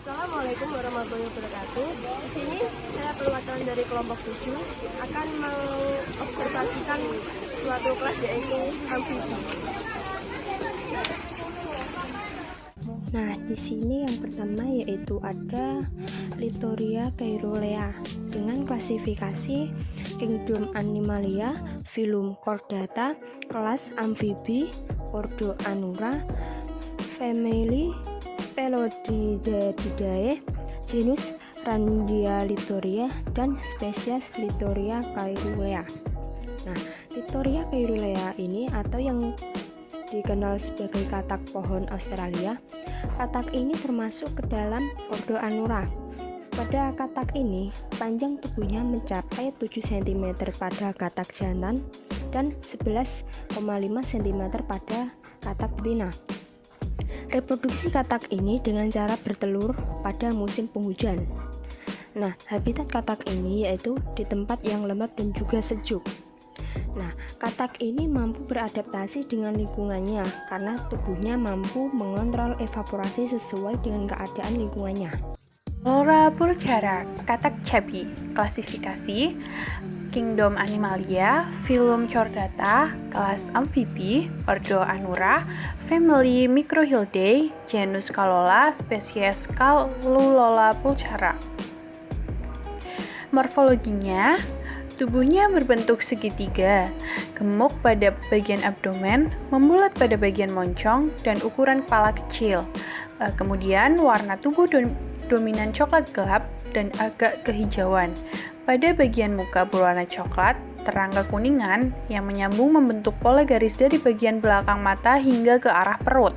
Assalamualaikum warahmatullahi wabarakatuh. Di sini saya perwakilan dari kelompok 7 akan mengobservasikan suatu kelas yaitu amfibi. Nah, di sini yang pertama yaitu ada Littoria caerulea dengan klasifikasi Kingdom Animalia, filum Chordata, kelas amfibi, ordo Anura, family Pelodidaridae, genus Randia Littoria, dan spesies Littoria caerulea. Nah, Littoria caerulea ini atau yang dikenal sebagai katak pohon Australia. Katak ini termasuk ke dalam ordo Anura. Pada katak ini, panjang tubuhnya mencapai 7 cm pada katak jantan dan 11,5 cm pada katak betina. Reproduksi katak ini dengan cara bertelur pada musim penghujan. Nah, habitat katak ini yaitu di tempat yang lembab dan juga sejuk. Nah, katak ini mampu beradaptasi dengan lingkungannya karena tubuhnya mampu mengontrol evaporasi sesuai dengan keadaan lingkungannya. Flora Pulchara, katak cabi, klasifikasi Kingdom Animalia, filum Chordata, kelas amfibi, ordo Anura, family Microhyllidae, genus Calola, spesies Callulola pulchara. Morfologinya, tubuhnya berbentuk segitiga, gemuk pada bagian abdomen, membulat pada bagian moncong, dan ukuran kepala kecil. Kemudian warna tubuh dominan coklat gelap dan agak kehijauan. Pada bagian muka berwarna coklat, terang kekuningan yang menyambung membentuk pola garis dari bagian belakang mata hingga ke arah perut.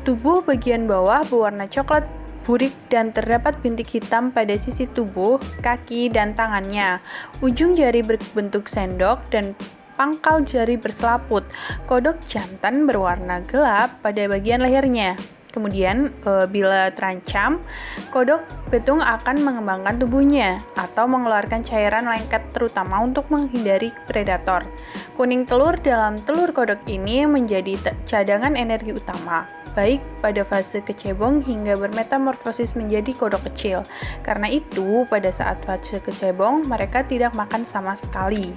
Tubuh bagian bawah berwarna coklat burik dan terdapat bintik hitam pada sisi tubuh, kaki, dan tangannya. Ujung jari berbentuk sendok dan pangkal jari berselaput. Kodok jantan berwarna gelap pada bagian lehernya. Kemudian, bila terancam, kodok betung akan mengembangkan tubuhnya atau mengeluarkan cairan lengket terutama untuk menghindari predator. Kuning telur dalam telur kodok ini menjadi cadangan energi utama, baik pada fase kecebong hingga bermetamorfosis menjadi kodok kecil. Karena itu, pada saat fase kecebong, mereka tidak makan sama sekali.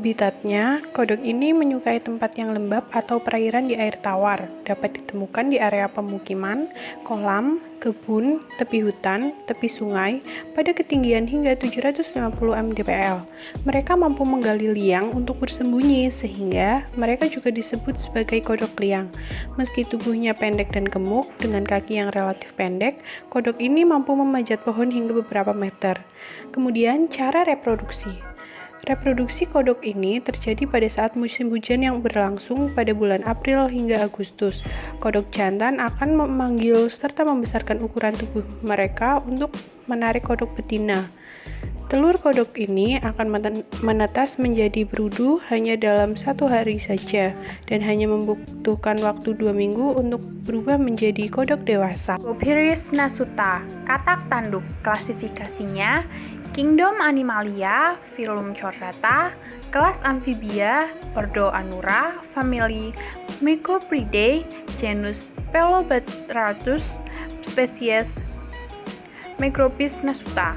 Habitatnya, kodok ini menyukai tempat yang lembab atau perairan di air tawar. Dapat ditemukan di area pemukiman, kolam, kebun, tepi hutan, tepi sungai, pada ketinggian hingga 750 mdpl. Mereka mampu menggali liang untuk bersembunyi, sehingga mereka juga disebut sebagai kodok liang. Meski tubuhnya pendek dan gemuk, dengan kaki yang relatif pendek, kodok ini mampu memanjat pohon hingga beberapa meter. Kemudian, cara reproduksi. Reproduksi kodok ini terjadi pada saat musim hujan yang berlangsung pada bulan April hingga Agustus. Kodok jantan akan memanggil serta membesarkan ukuran tubuh mereka untuk menarik kodok betina. Telur kodok ini akan menetas menjadi berudu hanya dalam 1 hari saja dan hanya membutuhkan waktu 2 minggu untuk berubah menjadi kodok dewasa. Gophiris nasuta, katak tanduk, klasifikasinya Kingdom Animalia, filum Chordata, kelas amfibia, ordo Anura, family Mycopridae, genus Pelobatratus, spesies Micropis nasuta.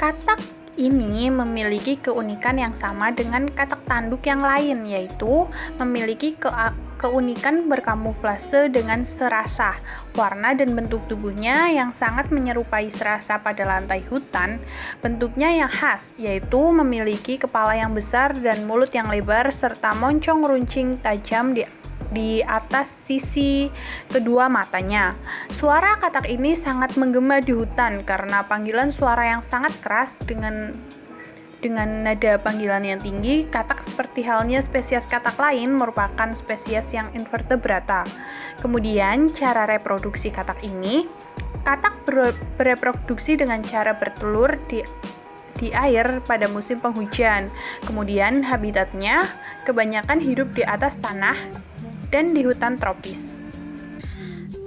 Katak ini memiliki keunikan yang sama dengan katak tanduk yang lain, yaitu memiliki keunikan berkamuflase dengan serasah. Warna dan bentuk tubuhnya yang sangat menyerupai serasah pada lantai hutan. Bentuknya yang khas, yaitu memiliki kepala yang besar dan mulut yang lebar serta moncong runcing tajam di atas sisi kedua matanya. Suara katak ini sangat menggema di hutan karena panggilan suara yang sangat keras dengan nada panggilan yang tinggi. Katak seperti halnya spesies katak lain merupakan spesies yang invertebrata. Kemudian cara reproduksi katak ini, katak bereproduksi dengan cara bertelur di air pada musim penghujan. Kemudian habitatnya kebanyakan hidup di atas tanah dan di hutan tropis.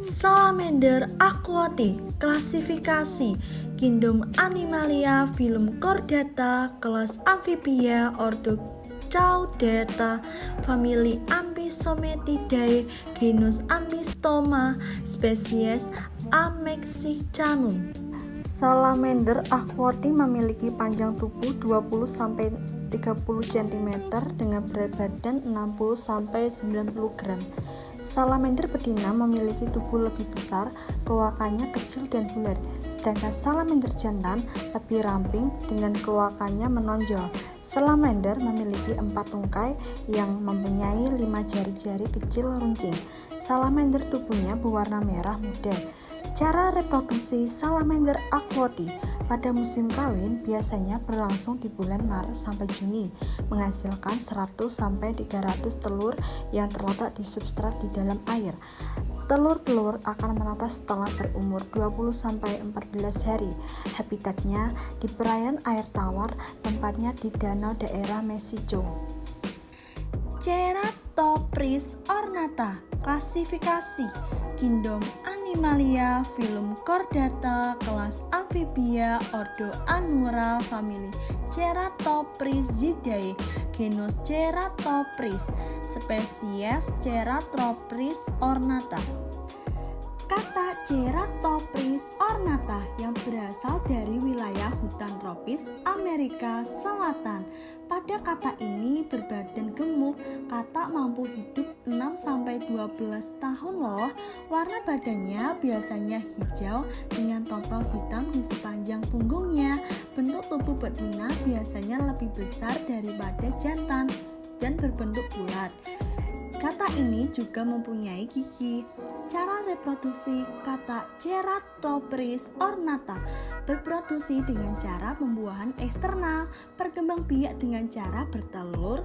Salamander aquatic, klasifikasi Kingdom Animalia, filum Chordata, kelas amfibia, ordo Caudata, family Amphibia. Anisometidae genus Amistoma spesies Amexichanum. Salamander aquati memiliki panjang tubuh 20-30 cm dengan berat badan 60-90 gram. Salamander betina memiliki tubuh lebih besar, keloakannya kecil dan bulat, sedangkan salamander jantan lebih ramping dengan keloakannya menonjol. Salamander memiliki 4 tungkai yang mempunyai 5 jari-jari kecil runcing. Salamander tubuhnya berwarna merah muda. Cara reproduksi salamander aquati pada musim kawin biasanya berlangsung di bulan Maret sampai Juni, menghasilkan 100-300 telur yang terletak di substrat di dalam air. Telur-telur akan menetas setelah berumur 20-14 hari. Habitatnya di perairan air tawar, tempatnya di danau daerah Mesico. Ceratophrys ornata. Klasifikasi Kingdom Animalia, Phylum Chordata, kelas Amphibia, Ordo Anura, famili Ceratophrisidae, genus Ceratophrys, spesies Ceratophrys ornata. Kata Ceratophrys ornata yang berasal dari wilayah hutan tropis Amerika Selatan. Pada kata ini berbadan gemuk, kata mampu hidup 6-12 tahun loh. Warna badannya biasanya hijau dengan topel hitam di sepanjang punggungnya. Bentuk tubuh betina biasanya lebih besar daripada jantan dan berbentuk bulat. Kata ini juga mempunyai gigi. Cara reproduksi kata Ceratophrys ornata berproduksi dengan cara pembuahan eksternal, berkembang biak dengan cara bertelur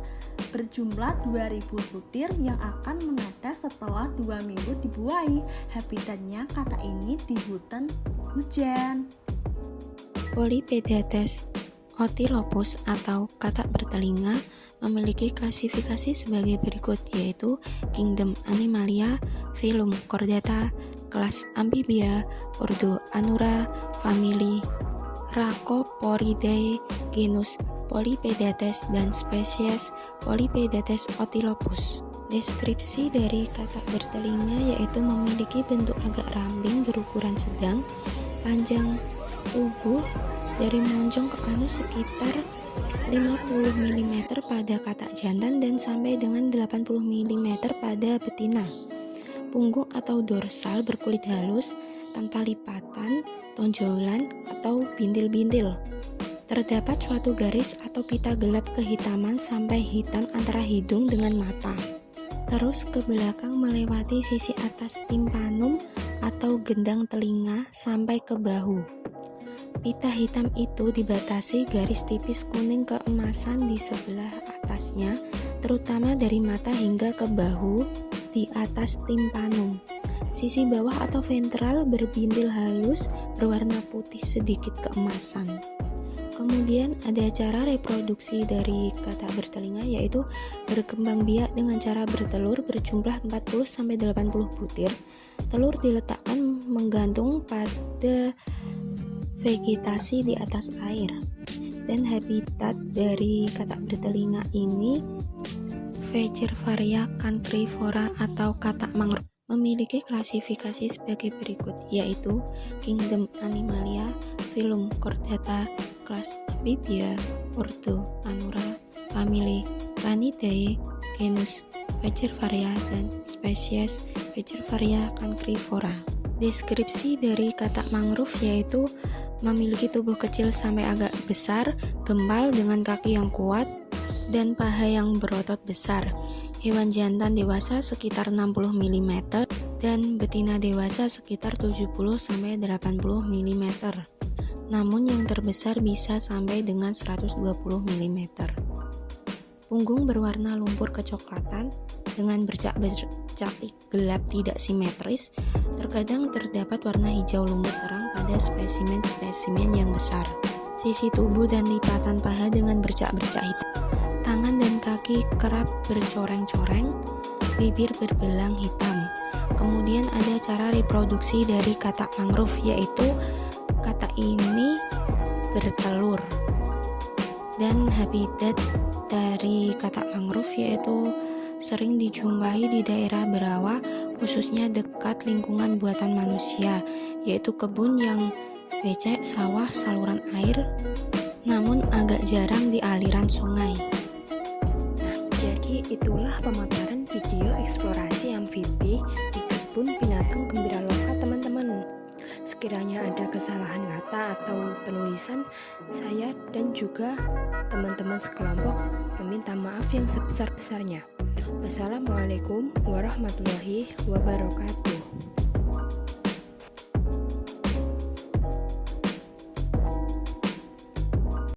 berjumlah 2000 butir yang akan menetas setelah 2 minggu dibuahi. Habitatnya kata ini di hutan hujan. Polypedates Otilopus atau katak bertelinga memiliki klasifikasi sebagai berikut, yaitu Kingdom Animalia, Phylum Chordata, kelas Amphibia, Ordo Anura, famili Rhacoporidae, genus Polypedates dan spesies Polypedates Otilopus. Deskripsi dari katak bertelinga yaitu memiliki bentuk agak ramping berukuran sedang, panjang tubuh dari moncong ke anus sekitar 50 mm pada katak jantan dan sampai dengan 80 mm pada betina. Punggung atau dorsal berkulit halus tanpa lipatan, tonjolan atau bintil-bintil. Terdapat suatu garis atau pita gelap kehitaman sampai hitam antara hidung dengan mata. Terus ke belakang melewati sisi atas timpanum atau gendang telinga sampai ke bahu. Pita hitam itu dibatasi garis tipis kuning keemasan di sebelah atasnya, terutama dari mata hingga ke bahu di atas timpanum. Sisi bawah atau ventral berbintil halus berwarna putih sedikit keemasan. Kemudian ada cara reproduksi dari katak bertelinga, yaitu berkembang biak dengan cara bertelur berjumlah 40-80 butir. Telur diletakkan menggantung pada vegetasi di atas air, dan habitat dari katak bertelinga ini Faecervaria cancrifora atau katak mangrove. Memiliki klasifikasi sebagai berikut, yaitu Kingdom Animalia, Phylum Chordata, kelas Amphibia, Ordo Anura, famili Ranidae, genus Faecervaria dan spesies Faecervaria cancrifora. Deskripsi dari katak mangrove yaitu memiliki tubuh kecil sampai agak besar, gempal dengan kaki yang kuat, dan paha yang berotot besar. Hewan jantan dewasa sekitar 60 mm dan betina dewasa sekitar 70-80 mm. Namun yang terbesar bisa sampai dengan 120 mm. Punggung berwarna lumpur kecoklatan dengan bercak-bercak gelap tidak simetris. Terkadang terdapat warna hijau lumut terang pada spesimen-spesimen yang besar. Sisi tubuh dan lipatan paha dengan bercak-bercak hitam. Tangan dan kaki kerap bercoreng-coreng, bibir berbelang hitam. Kemudian ada cara reproduksi dari katak mangrove, yaitu katak ini bertelur. Dan habitat dari katak mangrove yaitu sering dijumpai di daerah berawa, khususnya dekat lingkungan buatan manusia, yaitu kebun yang becek, sawah, saluran air, namun agak jarang di aliran sungai. Nah, jadi itulah pemaparan video eksplorasi amfibi di kebun binatang Gembira Loka, teman-teman. Sekiranya ada kesalahan kata atau penulisan, saya dan juga teman-teman sekelompok meminta maaf yang sebesar-besarnya. Wassalamualaikum warahmatullahi wabarakatuh.